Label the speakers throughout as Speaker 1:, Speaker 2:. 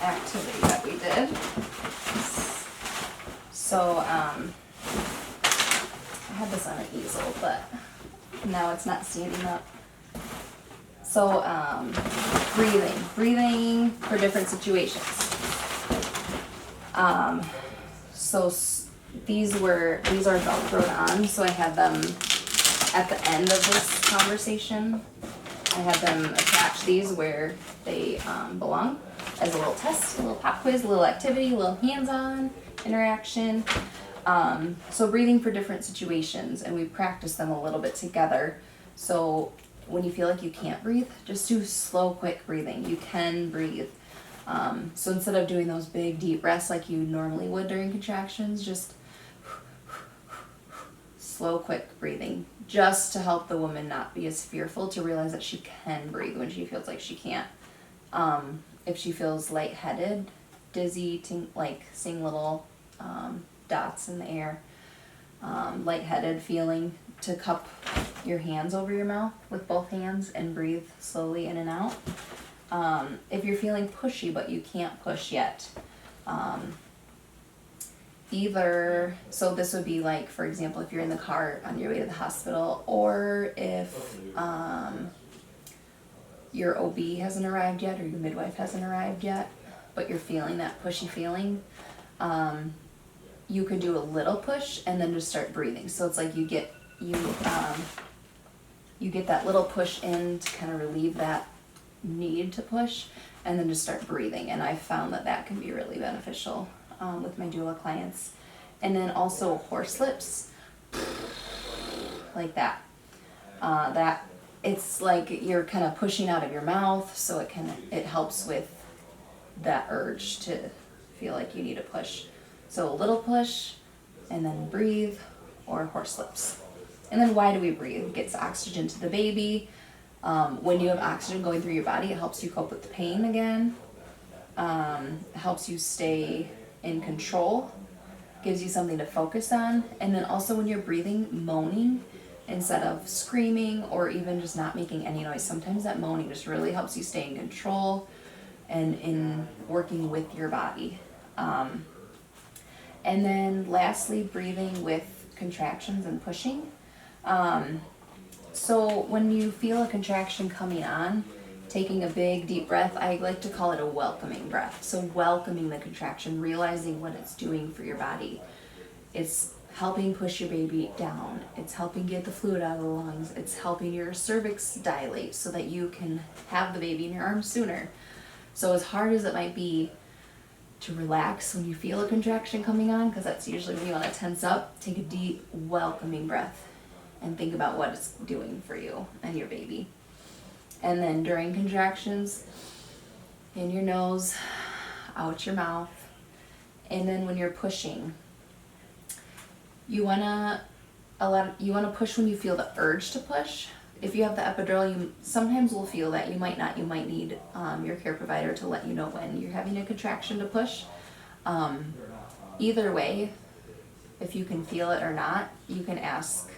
Speaker 1: activity that we did. So, I had this on an easel, but now it's not standing up. So, breathing for different situations. These are Velcroed on, so I had them at the end of this conversation. I had them attach these where they belong as a little test, a little pop quiz, a little activity, a little hands-on interaction. So breathing for different situations, and we practice them a little bit together. So when you feel like you can't breathe, just do slow, quick breathing. You can breathe. So instead of doing those big, deep breaths like you normally would during contractions, just slow, quick breathing, just to help the woman not be as fearful, to realize that she can breathe when she feels like she can't. If she feels lightheaded, dizzy, like seeing little dots in the air, lightheaded feeling, to cup your hands over your mouth with both hands and breathe slowly in and out. If you're feeling pushy but you can't push yet, so this would be like, for example, if you're in the car on your way to the hospital, or if your OB hasn't arrived yet, or your midwife hasn't arrived yet, but you're feeling that pushy feeling, you could do a little push and then just start breathing. So it's like you get that little push in to kind of relieve that need to push, and then just start breathing. And I found that can be really beneficial with my doula clients. And then also horse lips, like that. That it's like you're kind of pushing out of your mouth, so it helps with that urge to feel like you need to push. So a little push, and then breathe, or horse lips. And then why do we breathe? It gets oxygen to the baby. When you have oxygen going through your body, it helps you cope with the pain again. It helps you stay in control, gives you something to focus on. And then also when you're breathing, moaning instead of screaming, or even just not making any noise. Sometimes that moaning just really helps you stay in control and in working with your body. And then lastly, breathing with contractions and pushing. So when you feel a contraction coming on, taking a big deep breath, I like to call it a welcoming breath. So welcoming the contraction, realizing what it's doing for your body. It's helping push your baby down. It's helping get the fluid out of the lungs. It's helping your cervix dilate so that you can have the baby in your arms sooner. So as hard as it might be to relax when you feel a contraction coming on, because that's usually when you want to tense up, take a deep welcoming breath and think about what it's doing for you and your baby. And then during contractions, in your nose, out your mouth. And then when you're pushing, you wanna push when you feel the urge to push. If you have the epidural, you sometimes will feel that. You might not. You might need your care provider to let you know when you're having a contraction to push. Either way, if you can feel it or not, you can ask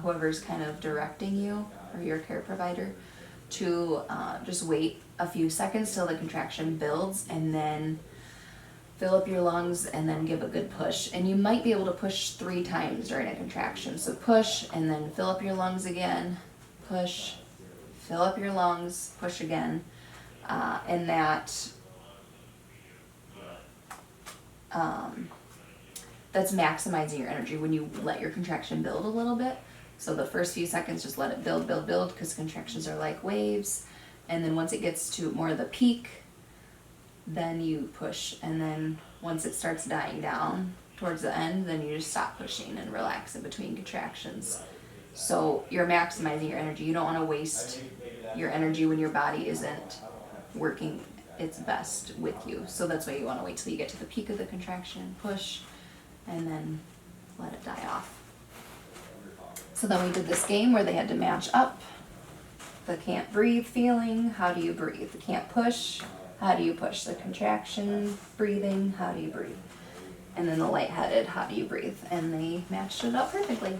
Speaker 1: whoever's kind of directing you, or your care provider, to just wait a few seconds till the contraction builds, and then fill up your lungs, and then give a good push. And you might be able to push 3 times during a contraction. So push, and then fill up your lungs again, push, fill up your lungs, push again. And that's maximizing your energy when you let your contraction build a little bit. So the first few seconds, just let it build, because contractions are like waves. And then once it gets to more of the peak, then you push. And then once it starts dying down towards the end, then you just stop pushing and relax in between contractions. So you're maximizing your energy. You don't want to waste your energy when your body isn't working its best with you. So that's why you want to wait till you get to the peak of the contraction, push, and then let it die off. So then we did this game where they had to match up the can't breathe feeling. How do you breathe? The can't push. How do you push? The contraction, breathing. How do you breathe? And then the lightheaded. How do you breathe? And they matched it up perfectly.